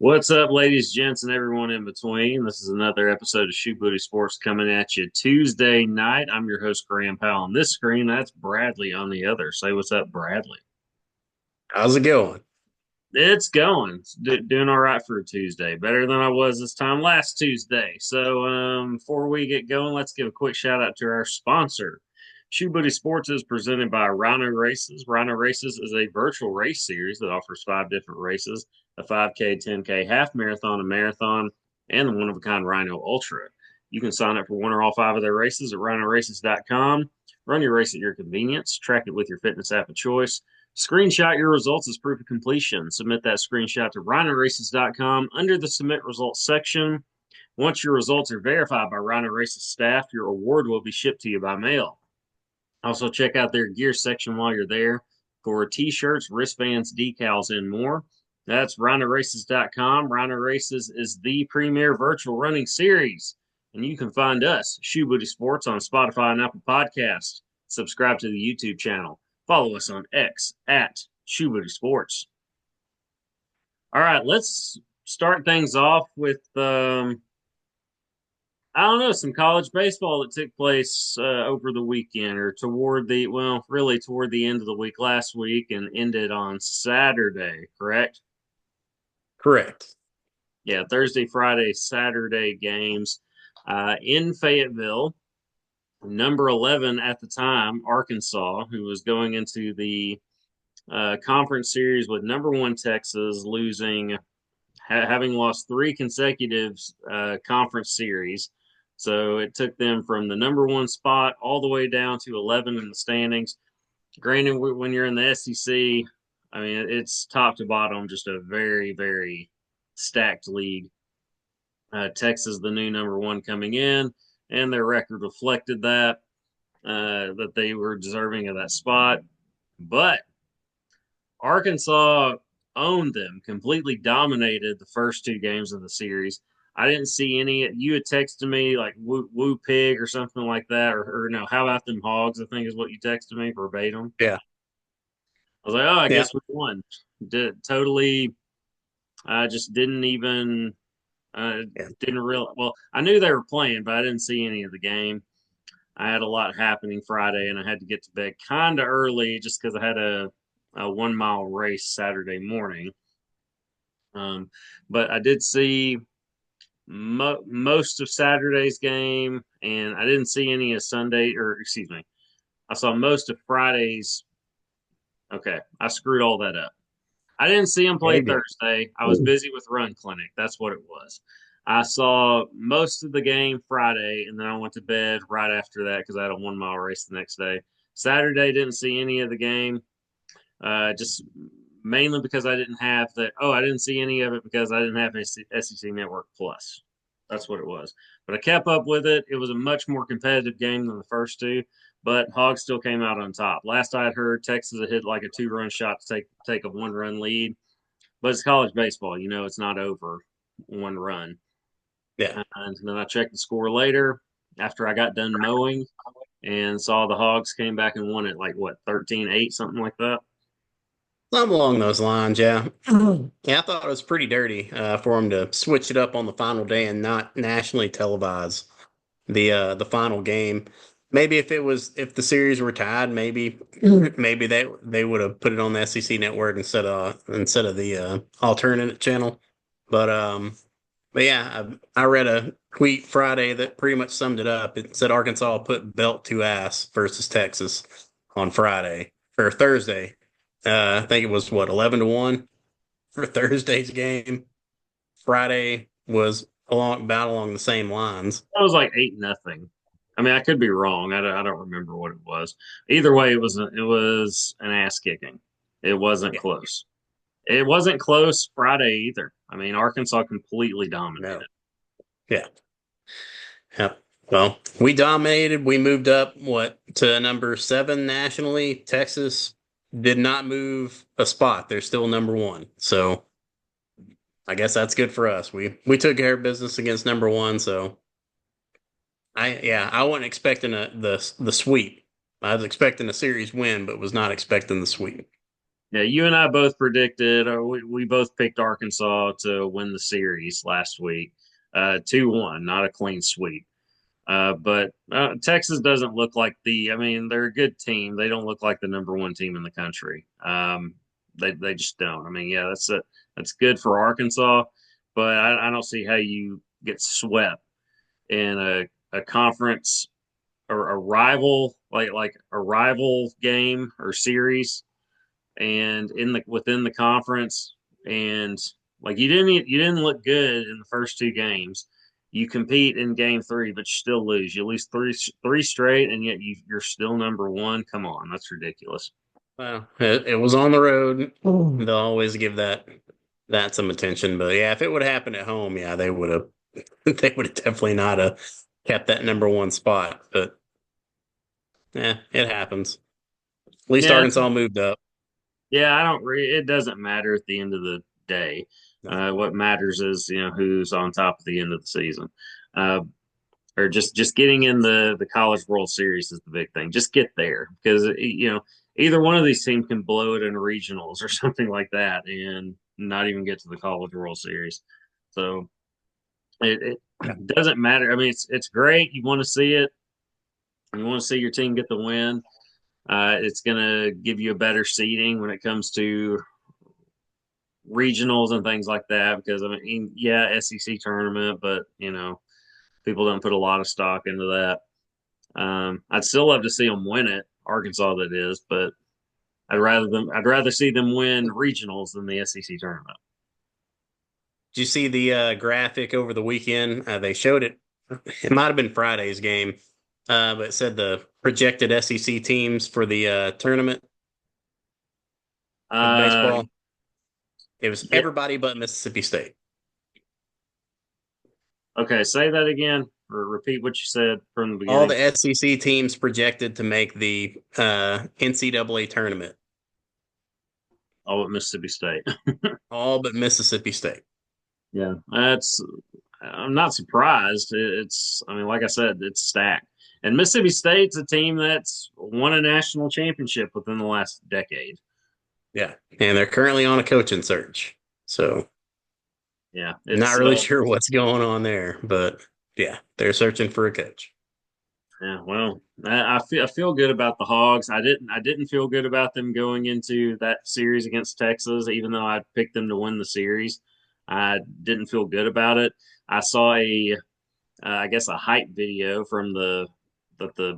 What's up, ladies, gents, and everyone in between? This is another episode of Shoe Booty Sports coming at you Tuesday night. I'm your host, Graham Powell. On this screen, that's Bradley on the other. Say what's up, Bradley. How's it going? It's going. Doing all right for a Tuesday. Better than I was this time last Tuesday. Before we get going, let's give a quick shout out to our sponsor. Shoe Booty Sports is presented by Rhino Races. Rhino Races is a virtual race series that offers 5 different races: a 5K, 10K, half marathon, a marathon, and the one of a kind Rhino Ultra. You can sign up for one or all 5 of their races at rhinoraces.com. Run your race at your convenience. Track it with your fitness app of choice. Screenshot your results as proof of completion. Submit that screenshot to rhinoraces.com under the submit results section. Once your results are verified by Rhino Races staff, your award will be shipped to you by mail. Also, check out their gear section while you're there for t-shirts, wristbands, decals, and more. That's rhinoraces.com. Rhino Races is the premier virtual running series. And you can find us, Shoe Booty Sports, on Spotify and Apple Podcasts. Subscribe to the YouTube channel. Follow us on X at Shoe Booty Sports. All right, let's start things off with I don't know, some college baseball that took place over the weekend or really toward the end of the week last week and ended on Saturday, correct? Correct. Yeah, Thursday, Friday, Saturday games in Fayetteville. Number 11 at the time, Arkansas, who was going into the conference series with number one Texas, having lost 3 consecutive conference series. So it took them from the number one spot all the way down to 11 in the standings. Granted, when you're in the SEC, I mean, it's top to bottom, just a very, very stacked league. Texas, the new number one coming in, and their record reflected that they were deserving of that spot. But Arkansas owned them, completely dominated the first 2 games of the series. I didn't see any. You had texted me like woo pig or something like that, or no, how about them hogs? I think is what you texted me verbatim. Yeah. I was like, oh, I Yeah. guess we won. Totally. I just didn't even. Yeah. Didn't real. Well, I knew they were playing, but I didn't see any of the game. I had a lot happening Friday, and I had to get to bed kind of early just because I had a 1 mile race Saturday morning. Um, but I did see most of Saturday's game, and I didn't see any of Sunday, or excuse me, I saw most of Friday's. Okay, I screwed all that up. I didn't see him play Maybe. Thursday. I was busy with Run Clinic. That's what it was. I saw most of the game Friday, and then I went to bed right after that because I had a 1 mile race the next day. Saturday didn't see any of the game, just mainly because I didn't have that. Oh, I didn't see any of it because I didn't have SEC Network Plus. That's what it was. But I kept up with it. It was a much more competitive game than the first 2, but Hogs still came out on top. Last I had heard, Texas had hit like a 2-run shot to take a 1-run lead. But it's college baseball, it's not over 1 run. Yeah. And then I checked the score later after I got done mowing and saw the Hogs came back and won it like what 13-8, something like that. Something along those lines. Yeah. Yeah. I thought it was pretty dirty for them to switch it up on the final day and not nationally televise the final game. Maybe if the series were tied, maybe they would have put it on the SEC network instead of the alternate channel. But But yeah, I read a tweet Friday that pretty much summed it up. It said Arkansas put belt to ass versus Texas on Friday or Thursday. I think it was what 11-1 for Thursday's game. Friday was along the same lines. That was like 8-0. I mean, I could be wrong. I don't remember what it was. Either way, it was an ass kicking. It wasn't Yeah, close. It wasn't close Friday either. I mean, Arkansas completely no, dominated. yeah, yeah. Well, we dominated. We moved up to number 7 nationally. Texas did not move a spot. They're still number 1. So I guess that's good for us. We took care of business against number 1, so I wasn't expecting the sweep. I was expecting a series win, but was not expecting the sweep. Yeah, you and I both predicted, or we both picked Arkansas to win the series last week, 2-1, not a clean sweep. But Texas doesn't look like I mean, they're a good team. They don't look like the number one team in the country. They just don't. I mean, yeah, that's good for Arkansas, but I don't see how you get swept in a conference or a rival like a rival game or series and in the within the conference and like you didn't look good in the first two games. You compete in game three, but you still lose. You lose three straight, and yet you're still number one. Come on, that's ridiculous. Well, it was on the road. They'll always give that some attention. But yeah, if it would have happened at home, yeah, they would have they would have definitely not have kept that number one spot. But yeah, it happens. At least Yeah, Arkansas moved up. yeah. I don't. It doesn't matter at the end of the day. No. What matters is who's on top at the end of the season. Uh, or just getting in the College World Series is the big thing. Just get there because either one of these teams can blow it in regionals or something like that and not even get to the College World Series. So Yeah. it doesn't matter. I mean, it's great. You want to see it. You want to see your team get the win. It's going to give you a better seeding when it comes to regionals and things like that. Because I mean, yeah, SEC tournament, but people don't put a lot of stock into that. I'd still love to see them win it, Arkansas that is, but I'd rather see them win regionals than the SEC tournament. Did you see the graphic over the weekend? They showed it. It might have been Friday's game, but it said the projected SEC teams for the tournament of Uh, baseball. It was yeah, everybody but Mississippi State. okay, say that again or repeat what you said from the All beginning. the SEC teams projected to make the NCAA tournament. Oh, at Mississippi State. All but Mississippi State. Yeah, I'm not surprised. I mean, like I said, it's stacked. And Mississippi State's a team that's won a national championship within the last decade. Yeah. And they're currently on a coaching search. So Yeah, not it's really sure what's going on there, but yeah, they're searching for a coach. Yeah, well, I feel good about the Hogs. I didn't feel good about them going into that series against Texas, even though I picked them to win the series. I didn't feel good about it. I saw I guess a hype video from the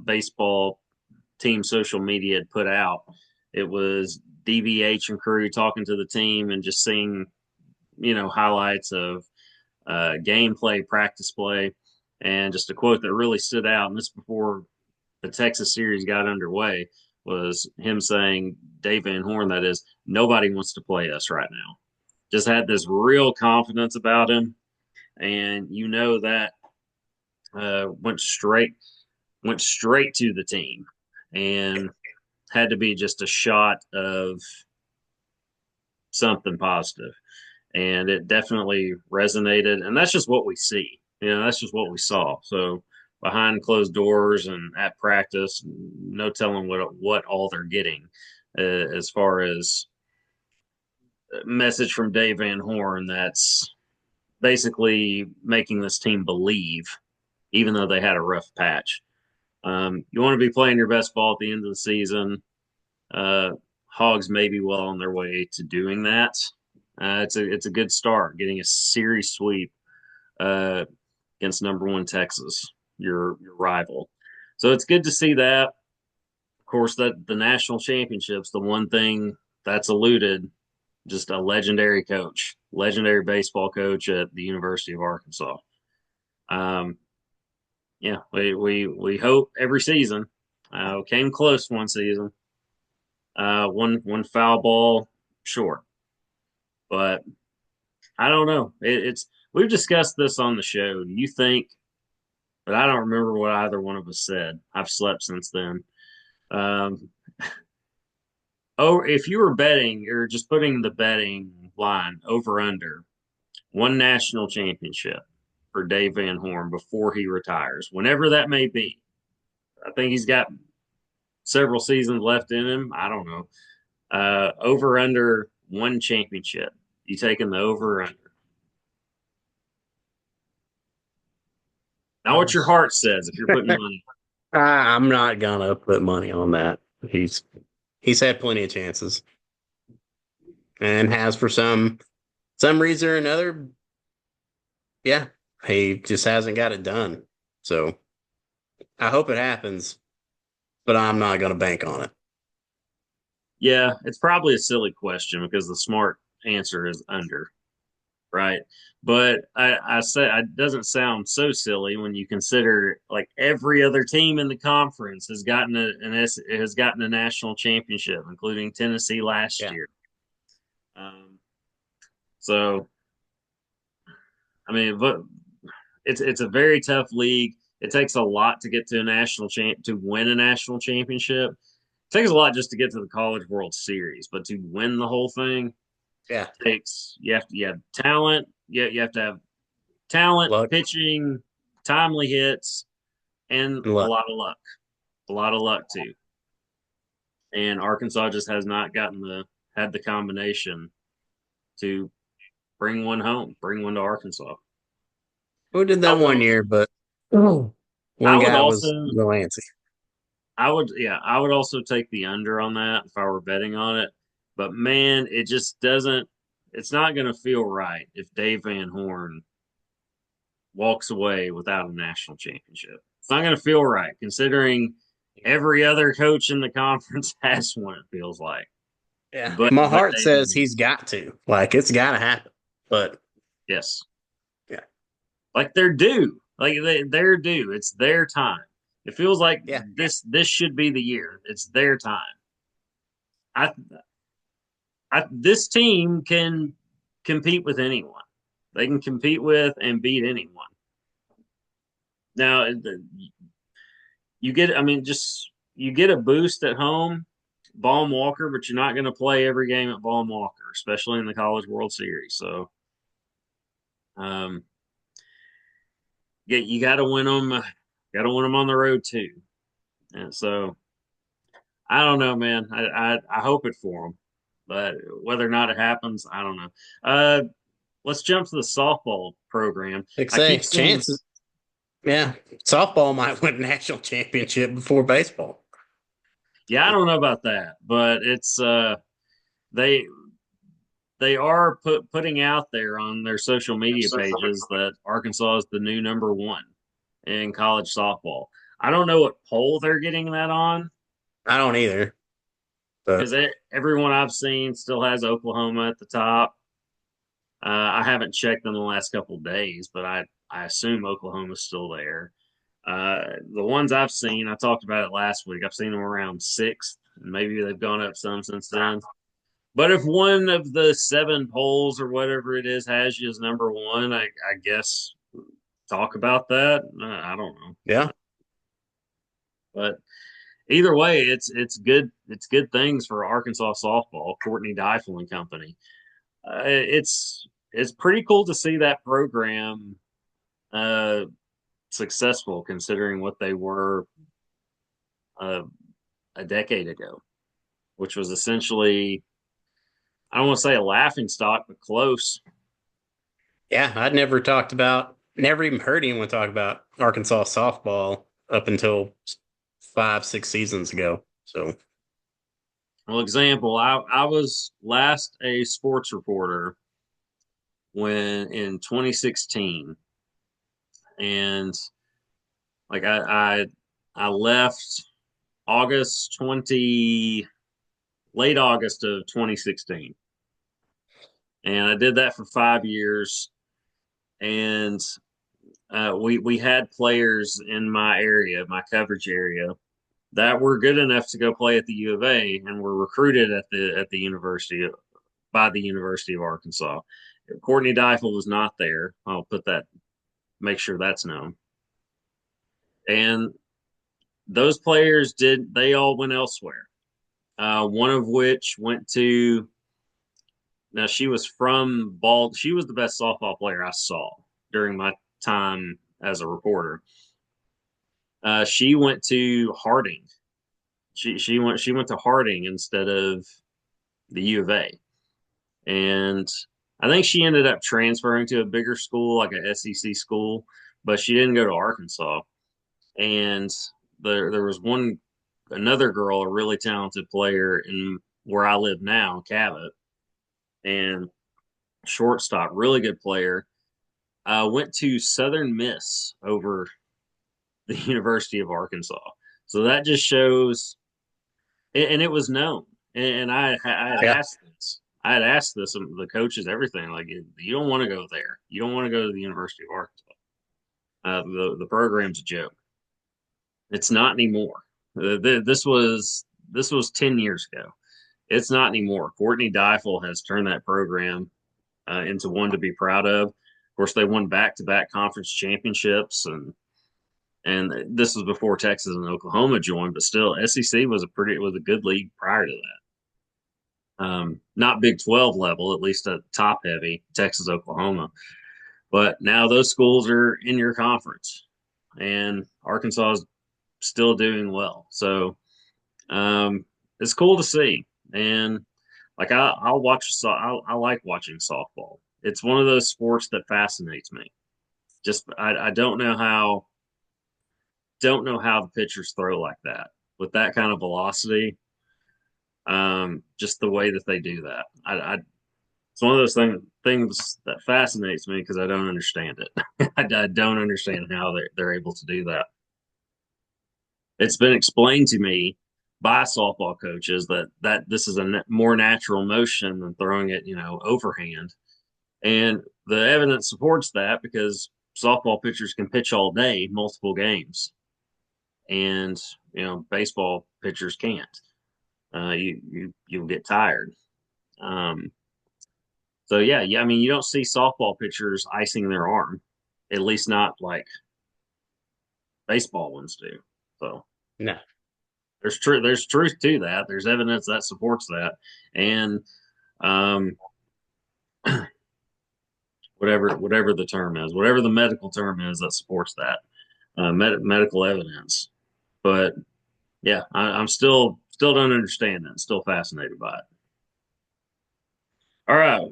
baseball team social media had put out. It was DVH and crew talking to the team and just seeing highlights of gameplay, practice play, and just a quote that really stood out. And this before the Texas series got underway was him saying, Dave Van Horn, that is, nobody wants to play us right now. Just had this real confidence about him. And that uh, went straight went straight to the team and had to be just a shot of something positive. And it definitely resonated. And that's just what we see. That's just what we saw. So behind closed doors and at practice, no telling what all they're getting as far as a message from Dave Van Horn that's basically making this team believe, even though they had a rough patch. You want to be playing your best ball at the end of the season. Uh, Hogs may be well on their way to doing that. It's a good start, getting a series sweep uh, against number one Texas, your rival. So it's good to see that. Of course, that the national championships, the one thing that's eluded, just a legendary coach, legendary baseball coach at the University of Arkansas. Um, yeah, we hope every season. Came close one season. One foul ball short, but I don't know. It's we've discussed this on the show. Do you think? But I don't remember what either one of us said. I've slept since then. Um, oh, if you were betting or just putting the betting line over under one national championship for Dave Van Horn before he retires, whenever that may be. I think he's got several seasons left in him. I don't know. Over under one championship. You taking the over or under? Now, what your heart says if you're putting money. I'm not gonna put money on that. He's had plenty of chances and has for some reason or another. Yeah, he just hasn't got it done. So I hope it happens, but I'm not gonna bank on it. Yeah, it's probably a silly question because the smart answer is under, right? But I say it doesn't sound so silly when you consider like every other team in the conference has gotten has gotten a national championship, including Tennessee last Yeah, year. Um, so I mean, but it's a very tough league. It takes a lot to get to a to win a national championship. It takes a lot just to get to the College World Series, but to win the whole thing yeah. takes you have talent. You have to have talent, Luck pitching, timely hits, and and a luck. lot of luck. A lot of luck too. And Arkansas just has not gotten the had the combination to bring one home, bring one to Arkansas. Who did that one Although year? But I one would guy was also Delancey. I would also take the under on that if I were betting on it. But man, it just doesn't it's not going to feel right if Dave Van Horn walks away without a national championship. It's not going to feel right considering every other coach in the conference has one, it feels like. Yeah, But my heart Dave Van says Horn, he's got to. Like it's got to happen. But yes. yeah, Like they're due. Like they're due. It's their time. It feels like yeah, this should be the year. It's their time. I this team can compete with anyone. They can compete with and beat anyone. Now, you get, I mean, just you get a boost at home, Baum-Walker, but you're not going to play every game at Baum-Walker, especially in the College World Series. So, um, yeah, you got to win them. Got to win them on the road too. And so, I don't know, man. I hope it for them, but whether or not it happens, I don't know. Uh, let's jump to the softball program. like I keep say seeing, chances. Yeah, softball might win a national championship before baseball. yeah, I don't know about that, but it's they they are putting out there on their social media pages that Arkansas is the new number one in college softball. I don't know what poll they're getting that on I don't either, but because everyone I've seen still has Oklahoma at the top. I haven't checked in the last couple of days, but I assume Oklahoma's still there. The ones I've seen, I talked about it last week. I've seen them around sixth, and maybe they've gone up some since then. But if one of the seven polls or whatever it is has you as number one, I guess talk about that. I don't know, yeah, but either way, it's good. It's good things for Arkansas softball. Courtney Deifel and company. It's pretty cool to see that program uh, successful, considering what they were uh, a decade ago, which was essentially I don't want to say a laughing stock, but close. yeah. I'd never even heard anyone talk about Arkansas softball up until 5, 6 seasons ago. So Well, example, I was last a sports reporter when in 2016, and like I left August 20 late August of 2016, and I did that for 5 years, and we had players in my area, my coverage area, that were good enough to go play at the U of A and were recruited at the university by the University of Arkansas. Courtney Deifel was not there. I'll put that, make sure that's known. And those players they all went elsewhere. One of which went to, now she was from she was the best softball player I saw during my time as a reporter. She went to Harding. She went to Harding instead of the U of A. And I think she ended up transferring to a bigger school, like a SEC school, but she didn't go to Arkansas. And there was another girl, a really talented player in where I live now, Cabot, and shortstop, really good player. Went to Southern Miss over the University of Arkansas. So that just shows, and it was known. And I had Yeah. asked this. I had asked this of the coaches, everything like you don't want to go there. You don't want to go to the University of Arkansas. The program's a joke. It's not anymore. This was 10 years ago. It's not anymore. Courtney Deifel has turned that program into one to be proud of. Of course, they won back-to-back conference championships, and this was before Texas and Oklahoma joined, but still, SEC was a good league prior to that. Not Big 12 level, at least a top heavy Texas Oklahoma, but now those schools are in your conference, and Arkansas is still doing well. So it's cool to see, and like I'll watch. I like watching softball. It's one of those sports that fascinates me. Just I don't know how the pitchers throw like that with that kind of velocity. Just the way that they do that. It's one of those things that fascinates me because I don't understand it. I don't understand how they're able to do that. It's been explained to me by softball coaches that this is a more natural motion than throwing it, overhand. And the evidence supports that because softball pitchers can pitch all day, multiple games, and baseball pitchers can't. You'll get tired. Um, so yeah. I mean, you don't see softball pitchers icing their arm, at least not like baseball ones do. So No. there's truth to that. There's evidence that supports that, and um, whatever the term is, whatever the medical term is that supports that medical evidence. But yeah, I'm still don't understand that. Still fascinated by it. All right,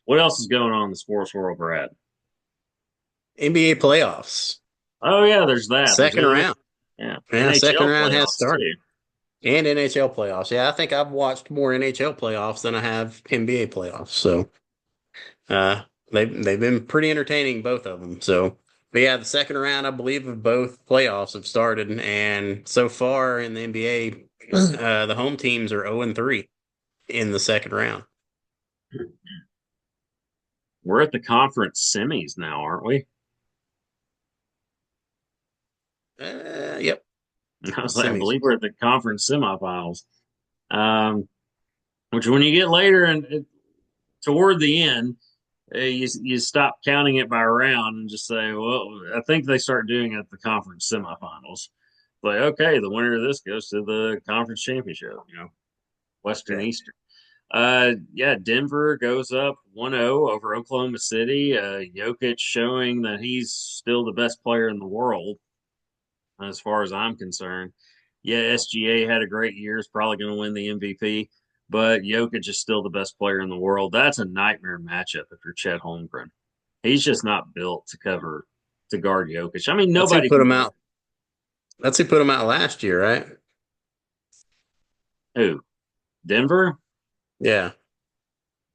what else is going on in the sports world, Brad? NBA playoffs. Oh yeah, there's that. There's Second round. yeah Yeah, second NHL round has playoffs started. too. And NHL playoffs. Yeah, I think I've watched more NHL playoffs than I have NBA playoffs. So uh they've been pretty entertaining, both of them. So but yeah, the second round, I believe, of both playoffs have started, and so far in the NBA, the home teams are 0-3 in the second round. We're at the conference semis now, aren't we? Yep, I was like, I semis. believe we're at the conference semifinals. Um, which when you get later and toward the end, you stop counting it by round and just say, well, I think they start doing it at the conference semifinals. Like, okay, the winner of this goes to the conference championship, Western Yeah. Eastern. Yeah, Denver goes up 1-0 over Oklahoma City. Jokic showing that he's still the best player in the world, as far as I'm concerned. Yeah, SGA had a great year, is probably going to win the MVP, but Jokic is still the best player in the world. That's a nightmare matchup if you're Chet Holmgren. He's just not built to guard Jokic. I mean, That's who nobody put can him guard out. That's who put him out last year, right? who? Denver? Yeah.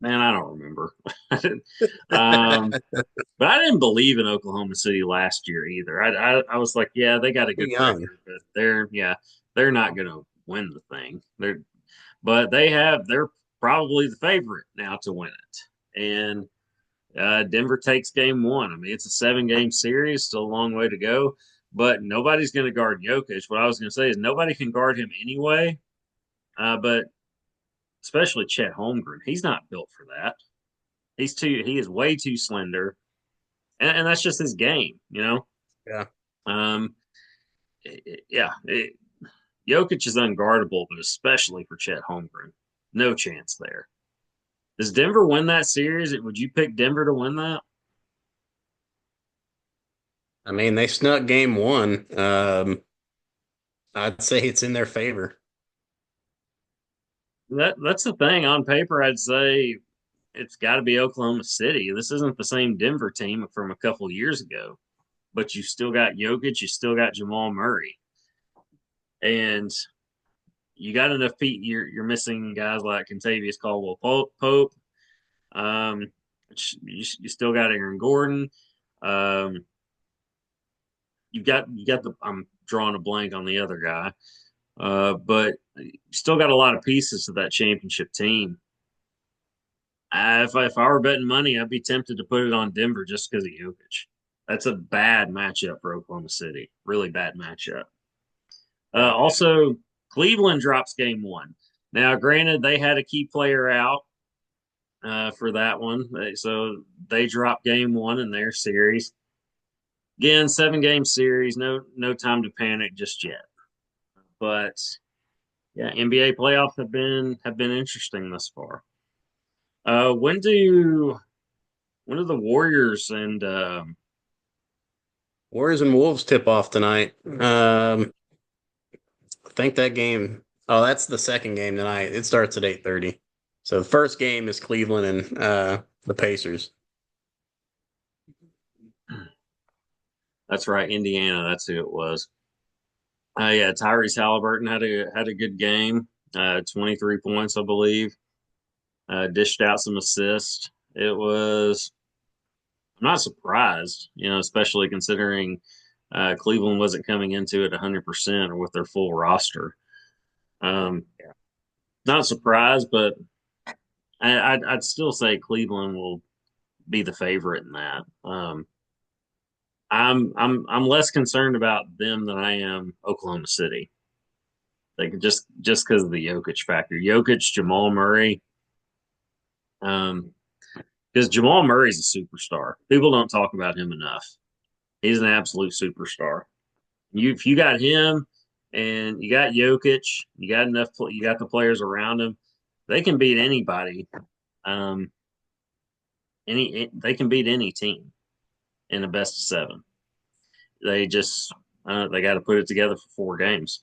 Man, I don't remember. um, but I didn't believe in Oklahoma City last year either. I was like, yeah, they got a Too good young. record, but they're not going to win the thing. But they're probably the favorite now to win it. And Denver takes game one. I mean, it's a 7 game series, still a long way to go. But nobody's going to guard Jokic. What I was going to say is nobody can guard him anyway. But especially Chet Holmgren, he's not built for that. He is way too slender, and that's just his game. Yeah. Um, yeah, Jokic is unguardable, but especially for Chet Holmgren, no chance there. Does Denver win that series? Would you pick Denver to win that? I mean, they snuck game one. I'd say it's in their favor. That's the thing. On paper, I'd say it's got to be Oklahoma City. This isn't the same Denver team from a couple years ago, but you still got Jokic, you still got Jamal Murray, and you got enough feet. You're missing guys like Contavious Caldwell Pope. Um, you still got Aaron Gordon. Um, you got the. I'm drawing a blank on the other guy, but you still got a lot of pieces to that championship team. If I were betting money, I'd be tempted to put it on Denver just because of Jokic. That's a bad matchup for Oklahoma City. Really bad matchup. Yeah. Also, Cleveland drops game one. Now, granted, they had a key player out for that one, so they dropped game one in their series. Again, 7 game series. No time to panic just yet. But yeah, NBA playoffs have been interesting thus far. Uh, when do when do the Warriors and Warriors and Wolves tip off tonight. I think that game. Oh, that's the second game tonight. It starts at 8:30. So the first game is Cleveland and the Pacers. that's right, Indiana. That's who it was. Yeah, Tyrese Halliburton had a good game. 23 points, I believe. Dished out some assists. It was. I'm not surprised, especially considering Cleveland wasn't coming into it 100% or with their full roster. Um, Yeah. Not surprised, but I'd still say Cleveland will be the favorite in that. I'm less concerned about them than I am Oklahoma City. Like just because of the Jokic factor. Jokic, Jamal Murray. Um, because Jamal Murray's a superstar. People don't talk about him enough. He's an absolute superstar. If you got him and you got Jokic, you got you got the players around him, they can beat anybody. Um, they can beat any team in a best of seven. They just they got to put it together for 4 games.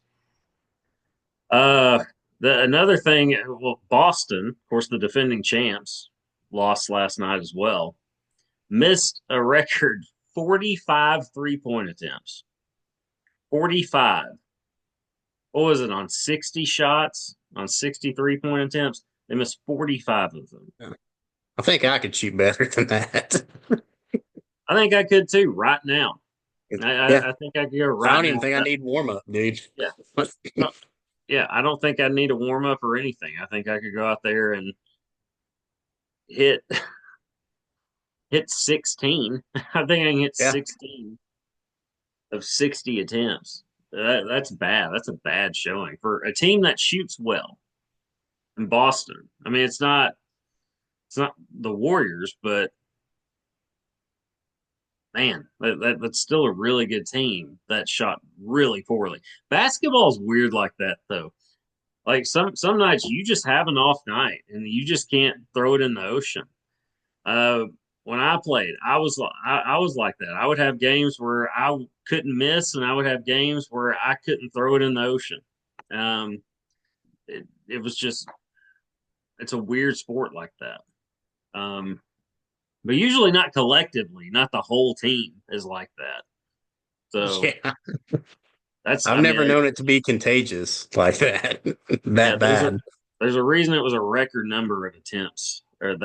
Uh, the another thing, well, Boston, of course, the defending champs, lost last night as well. Missed a record 45 3-point attempts. 45. What was it on 60 shots on 63 point attempts? They missed 45 of them. I think I could shoot better than that. I think I could too right now. Yeah. I think I could go I right don't even now. think I need warm up, dude. Yeah. No, yeah, I don't think I need a warm up or anything. I think I could go out there and hit hit 16. I think I can hit Yeah. 16 of 60 attempts. That's bad. That's a bad showing for a team that shoots well in Boston. I mean, it's not the Warriors, but man, that's still a really good team that shot really poorly. Basketball is weird like that though. Like some nights you just have an off night and you just can't throw it in the ocean. Uh, when I played, I was like that. I would have games where I couldn't miss, and I would have games where I couldn't throw it in the ocean. Um, it was just it's a weird sport like that. Um, but usually not collectively, not the whole team is like that. So Yeah. that's I've I never mean known it to be contagious like that. yeah, That bad. there's a reason it was a record number of attempts or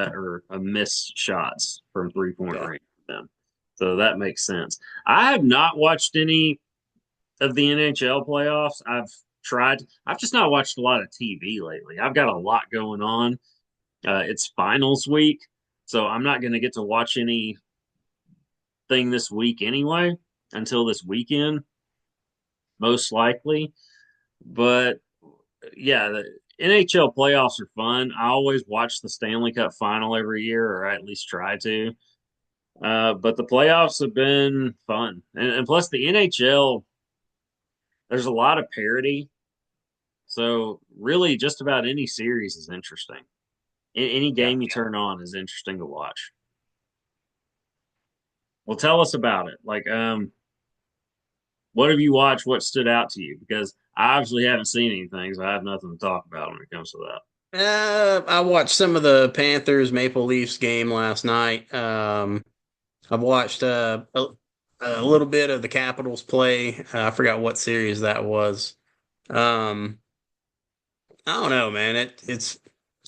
missed shots from 3-point Yeah. range for them. So that makes sense. I have not watched any of the NHL playoffs. I've just not watched a lot of TV lately. I've got a lot going on. It's finals week, so I'm not going to get to watch anything this week anyway until this weekend, most likely. But yeah, the NHL playoffs are fun. I always watch the Stanley Cup final every year, or I at least try to. But the playoffs have been fun. And plus, the NHL, there's a lot of parity. So, really, just about any series is interesting. Any Yeah. game you turn on is interesting to watch. Well, tell us about it. Like, what have you watched? What stood out to you? Because I obviously haven't seen anything, so I have nothing to talk about when it comes to that. I watched some of the Panthers Maple Leafs game last night. I've watched a little bit of the Capitals play. I forgot what series that was. Um, I don't know, man. It's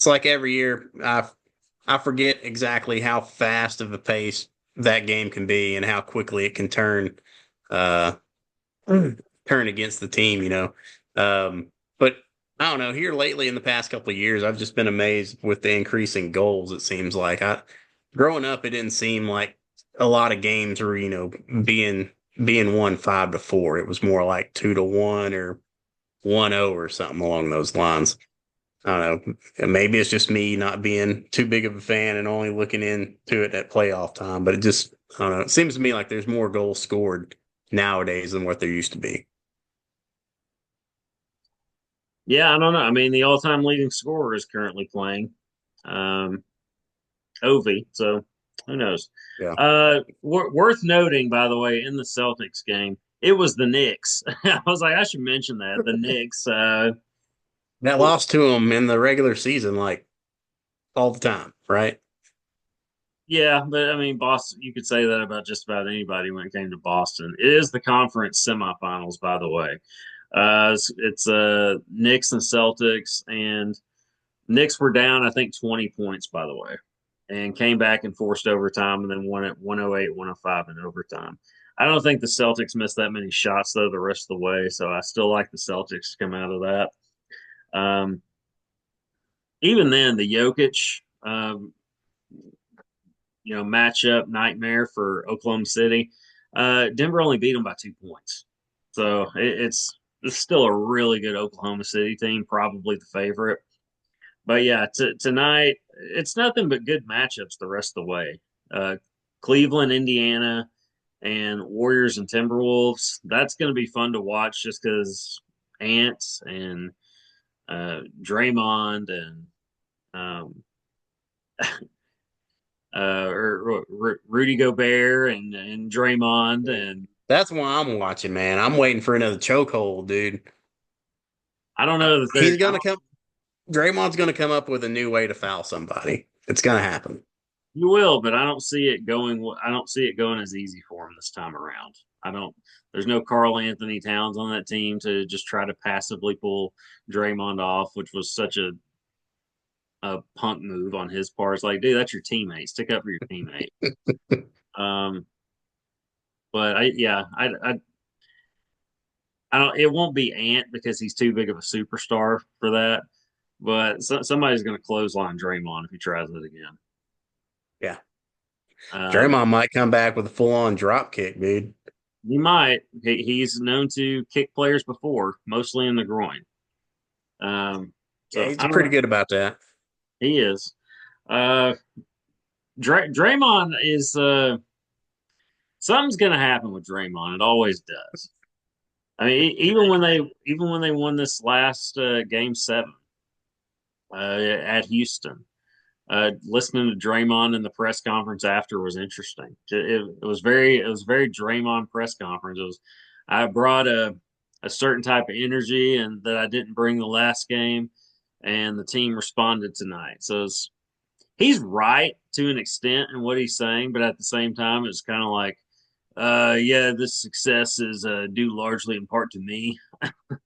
like every year I forget exactly how fast of a pace that game can be and how quickly it can uh turn against the team, you know. But I don't know, here lately in the past couple of years, I've just been amazed with the increasing goals, it seems like. I growing up, it didn't seem like a lot of games were, being won 5-4. It was more like 2-1 or 1-0 or something along those lines. I don't know. Maybe it's just me not being too big of a fan and only looking into it at playoff time, but I don't know. It seems to me like there's more goals scored nowadays than what there used to be. Yeah, I don't know. I mean, the all-time leading scorer is currently playing, um, Ovi. So who knows? Yeah. Worth noting, by the way, in the Celtics game, it was the Knicks. I was like, I should mention that the Knicks. That lost to them in the regular season, like all the time, right? Yeah, but I mean, Boston. You could say that about just about anybody when it came to Boston. It is the conference semifinals, by the way. It's Knicks and Celtics, and Knicks were down, I think, 20 points, by the way, and came back and forced overtime and then won it 108, 105 in overtime. I don't think the Celtics missed that many shots, though, the rest of the way. So I still like the Celtics to come out of that. Um, even then, the Jokic, matchup nightmare for Oklahoma City. Denver only beat them by 2 points. So it's still a really good Oklahoma City team, probably the favorite. But yeah, tonight it's nothing but good matchups the rest of the way. Uh, Cleveland, Indiana, and Warriors and Timberwolves. That's going to be fun to watch just because Ants and Draymond and um, Rudy Gobert and Draymond and That's why I'm watching, man. I'm waiting for another chokehold, dude. I don't know that they're He's gonna come. Draymond's gonna come up with a new way to foul somebody. It's gonna happen. you will, but I don't see it going. I don't see it going as easy for him this time around. I don't. There's no Carl Anthony Towns on that team to just try to passively pull Draymond off, which was such a punk move on his part. It's like, dude, that's your teammate. Stick up for your teammate. Um, but I don't. It won't be Ant because he's too big of a superstar for that. But somebody's going to clothesline Draymond if he tries it again. Yeah, Um, Draymond might come back with a full-on drop kick, dude. he might. He's known to kick players before, mostly in the groin. Yeah, So he's I don't pretty know. good about that. He is. Uh, Draymond is. Something's going to happen with Draymond. It always does. I mean, even when they won this last game seven at Houston, listening to Draymond in the press conference after was interesting. It was very Draymond press conference. It was I brought a certain type of energy and that I didn't bring the last game, and the team responded tonight. So he's right to an extent in what he's saying, but at the same time, it's kind of like, yeah, this success is due largely in part to me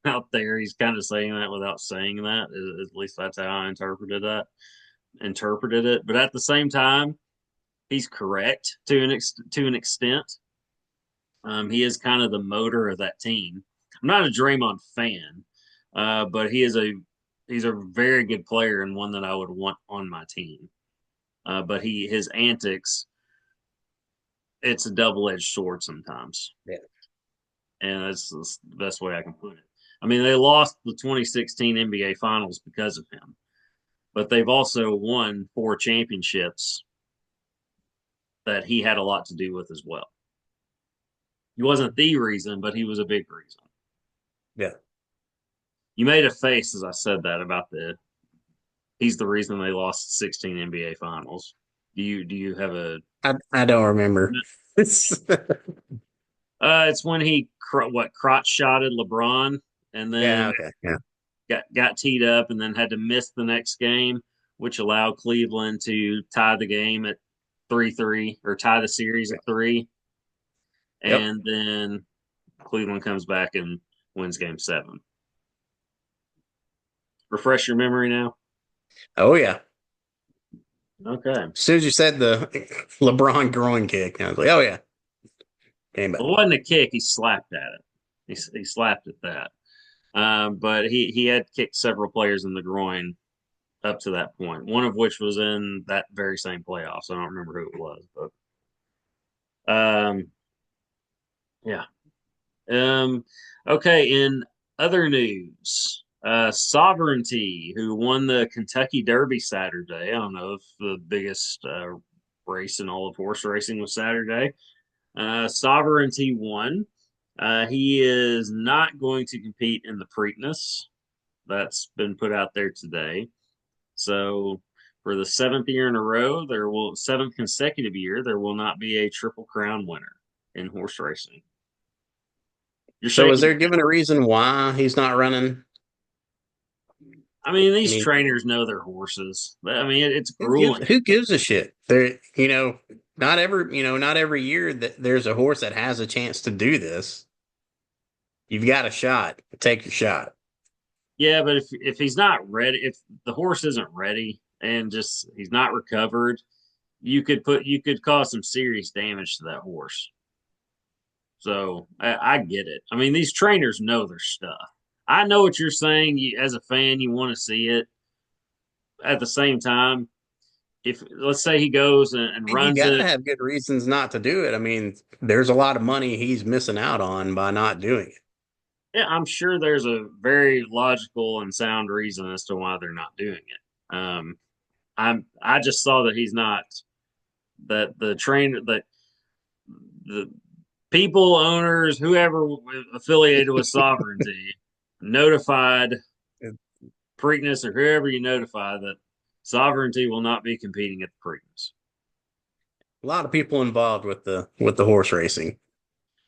out there. He's kind of saying that without saying that. At least that's how I interpreted it. But at the same time, he's correct to an extent. He is kind of the motor of that team. I'm not a Draymond fan, but he's a very good player and one that I would want on my team. But his antics, it's a double edged sword sometimes, Yeah. and that's the best way I can put it. I mean, they lost the 2016 NBA Finals because of him, but they've also won 4 championships that he had a lot to do with as well. He wasn't the reason, but he was a big reason. Yeah. You made a face as I said that about the he's the reason they lost 16 NBA finals. Do you have a I don't remember. it's when he crotch shotted LeBron and Yeah, then okay. Yeah. got teed up and then had to miss the next game, which allowed Cleveland to tie the game at 3-3 or tie the series at 3. Yep. And then Cleveland comes back and wins game 7. Refresh your memory now. Oh yeah. Okay. As soon as you said the LeBron groin kick, I was like, oh yeah, came back. Well, it wasn't a kick. He slapped at it. He slapped at that. But he had kicked several players in the groin up to that point. One of which was in that very same playoffs. I don't remember who it was, but yeah. Um, okay. In other news, Sovereignty, who won the Kentucky Derby Saturday. I don't know if the biggest race in all of horse racing was Saturday. Sovereignty won. He is not going to compete in the Preakness. That's been put out there today. So for the seventh year in a row, seventh consecutive year, there will not be a Triple Crown winner in horse racing. You're So is shaking. there given a reason why he's not running? I mean, I these mean, trainers know their horses. I mean, it's grueling. who gives a shit? Not every year that there's a horse that has a chance to do this. You've got a shot. Take your shot. Yeah, but if he's not ready, if the horse isn't ready and just he's not recovered, you could cause some serious damage to that horse. So I get it. I mean, these trainers know their stuff. I know what you're saying. As a fan, you want to see it. At the same time, if let's say he goes and And you runs got to it, have good reasons not to do it. I mean, there's a lot of money he's missing out on by not doing it. yeah, I'm sure there's a very logical and sound reason as to why they're not doing it. I just saw that he's not that the trainer that the people owners whoever affiliated with Sovereignty notified Preakness or whoever you notify that Sovereignty will not be competing at the Preakness. A lot of people involved with the horse racing.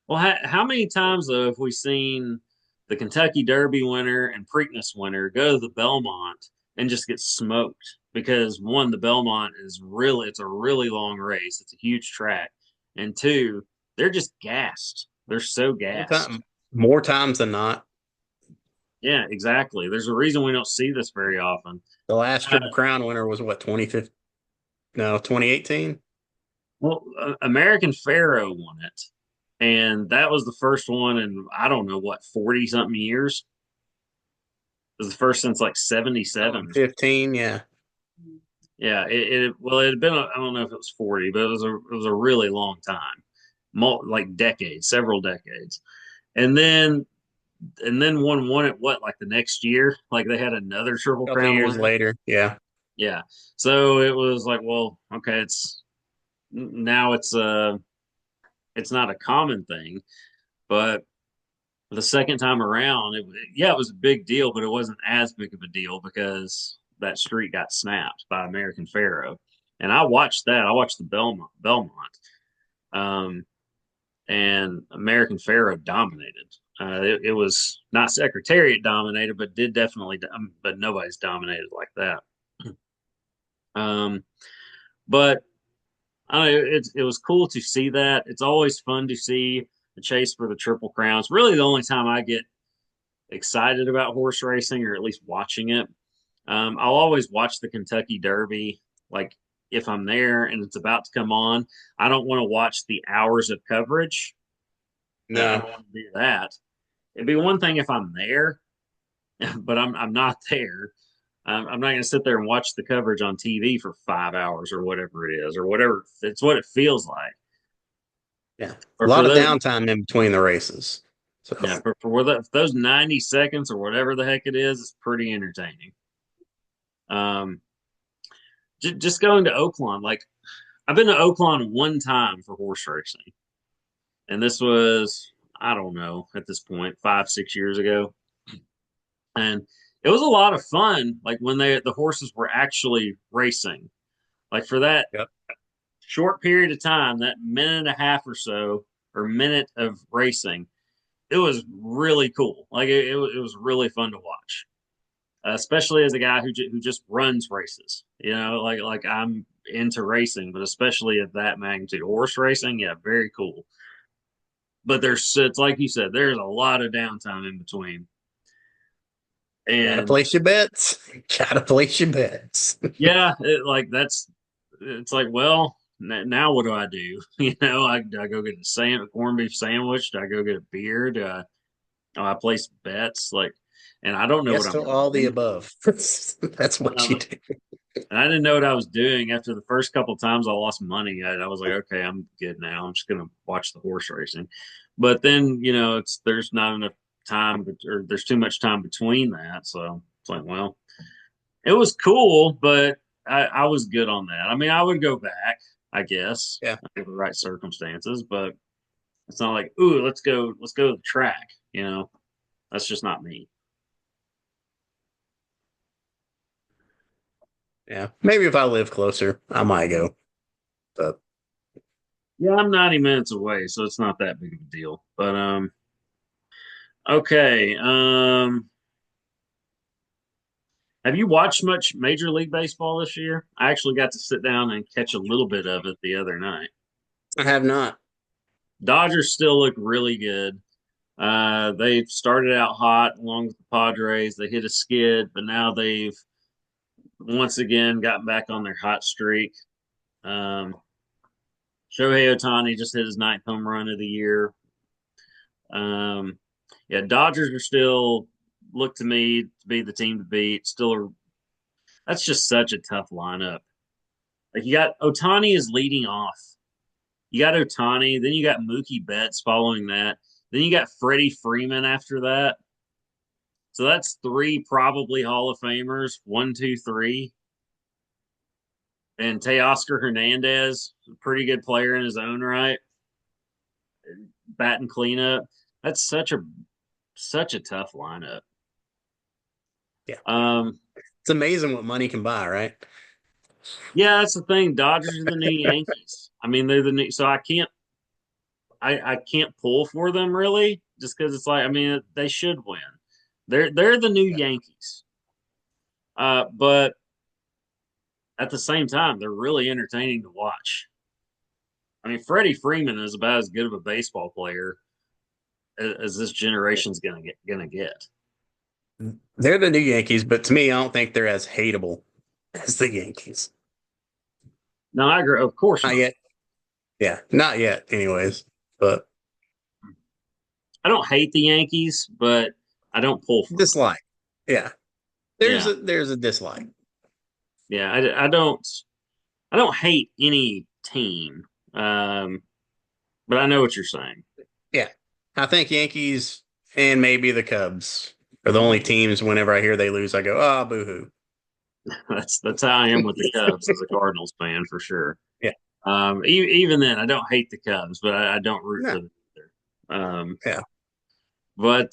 Well, how many times though have we seen the Kentucky Derby winner and Preakness winner go to the Belmont and just get smoked? Because one, the Belmont it's a really long race. It's a huge track. And two, they're just gassed. They're so gassed. More times than not. Yeah, exactly. There's a reason we don't see this very often. The last Uh, Triple Crown winner was what, 2015? No, 2018? American Pharaoh won it. And that was the first one in, I don't know what, 40 something years. It was the first since like Oh, 77 in or something. 15, yeah. Yeah, it had been, I don't know if it was 40, but it was a really long time. Like decades, several decades. And then, one won it, what, like the next year? Like they had another Triple A couple of Crown years winner. later, yeah. Yeah. So it was like, well, okay, now it's not a common thing, but the second time around, yeah, it was a big deal, but it wasn't as big of a deal because that streak got snapped by American Pharaoh, and I watched that. I watched the Belmont, um, and American Pharaoh dominated. It was not Secretariat dominated, but did definitely, but nobody's dominated like that. Um, but I don't know, it was cool to see that. It's always fun to see the chase for the Triple Crowns. Really, the only time I get excited about horse racing or at least watching it. I'll always watch the Kentucky Derby. Like if I'm there and it's about to come on, I don't want to watch the hours of coverage. I No. don't want to do that. It'd be one thing if I'm there, but I'm not there. I'm not going to sit there and watch the coverage on TV for 5 hours or whatever it is or whatever. It's what it feels like. Yeah. A Or lot for of those, downtime in between the races. So yeah, those 90 seconds or whatever the heck it is, it's pretty entertaining. Um, just going to Oaklawn. Like I've been to Oaklawn one time for horse racing, and this was I don't know at this point 5 6 years ago, and it was a lot of fun. Like when the horses were actually racing. Like for that yep. short period of time, that minute and a half or so, or minute of racing, it was really cool. Like it was really fun to watch. especially as a guy who just runs races. You know, like I'm into racing, but especially at that magnitude, horse racing, yeah, very cool. But there's it's like you said, there's a lot of downtime in between, Gotta and place your bets. Gotta place your bets. yeah, it's like, well, now what do I do? You know, do I go get a corned beef sandwich? Do I go get a beer? Do I place bets? Like, and I don't know what Yes I'm to all the doing. above. That's what you Um, do. and I didn't know what I was doing after the first couple of times I lost money. I was like, okay, I'm good now. I'm just gonna watch the horse racing. But then, you know, there's not enough time, or there's too much time between that. So it's like, well, it was cool, but I was good on that. I mean, I would go back, I guess, Yeah. under the right circumstances, but it's not like, ooh, let's go to the track. You know, that's just not me. Yeah. Maybe if I live closer, I might go. But Yeah, I'm 90 minutes away, so it's not that big of a deal. But okay. Have you watched much Major League Baseball this year? I actually got to sit down and catch a little bit of it the other night. I have not. Dodgers still look really good. They started out hot along with the Padres. They hit a skid, but now they've once again gotten back on their hot streak. Um, Shohei Ohtani just hit his ninth home run of the year. Um, yeah, Dodgers are still look to me to be the team to beat. That's just such a tough lineup. Like you got Ohtani is leading off. You got Ohtani, then you got Mookie Betts following that. Then you got Freddie Freeman after that. So that's three probably Hall of Famers. One, two, three. And Teoscar Hernandez, pretty good player in his own right. Batting cleanup. That's such a tough lineup. Yeah. Um, It's amazing what money can buy, right? yeah, that's the thing. Dodgers are the new Yankees. I mean, they're the new. So I can't pull for them really, just because it's like I mean they should win. They're the new Yeah. Yankees. But at the same time, they're really entertaining to watch. I mean, Freddie Freeman is about as good of a baseball player as this generation's gonna get. They're the new Yankees, but to me, I don't think they're as hateable as the Yankees. No, I agree. Of course Not not. yet. Yeah, not yet, anyways. But I don't hate the Yankees, but I don't pull for them. dislike. Yeah, Yeah, there's a dislike. yeah. I don't hate any team. Um, but I know what you're saying. Yeah, I think Yankees and maybe the Cubs are the only teams. Whenever I hear they lose, I go, "Ah, boo-hoo." That's how I am with the Cubs as a Cardinals fan for sure. Yeah, Even then, I don't hate the Cubs, but I don't root no, for them either. yeah, But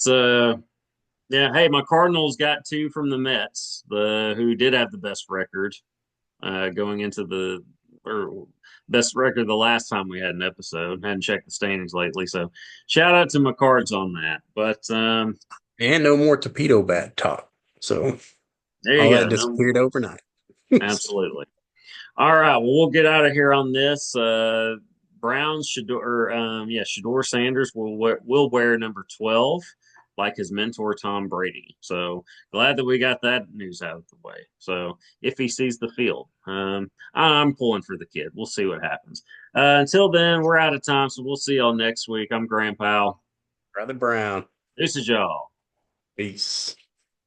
yeah, hey, my Cardinals got two from the Mets, the who did have the best record going into the or best record the last time we had an episode. Hadn't checked the standings lately, so shout out to my Cards on that. But and no more torpedo bat talk. So there all you that go. No, disappeared overnight. absolutely. All right, well, we'll get out of here on this. Browns should, or yeah, Shador Sanders will wear number 12, like his mentor Tom Brady. So glad that we got that news out of the way. So if he sees the field, I'm pulling for the kid. We'll see what happens. Until then, we're out of time, so we'll see y'all next week. I'm Grandpa. Brother Brown, This is y'all. peace.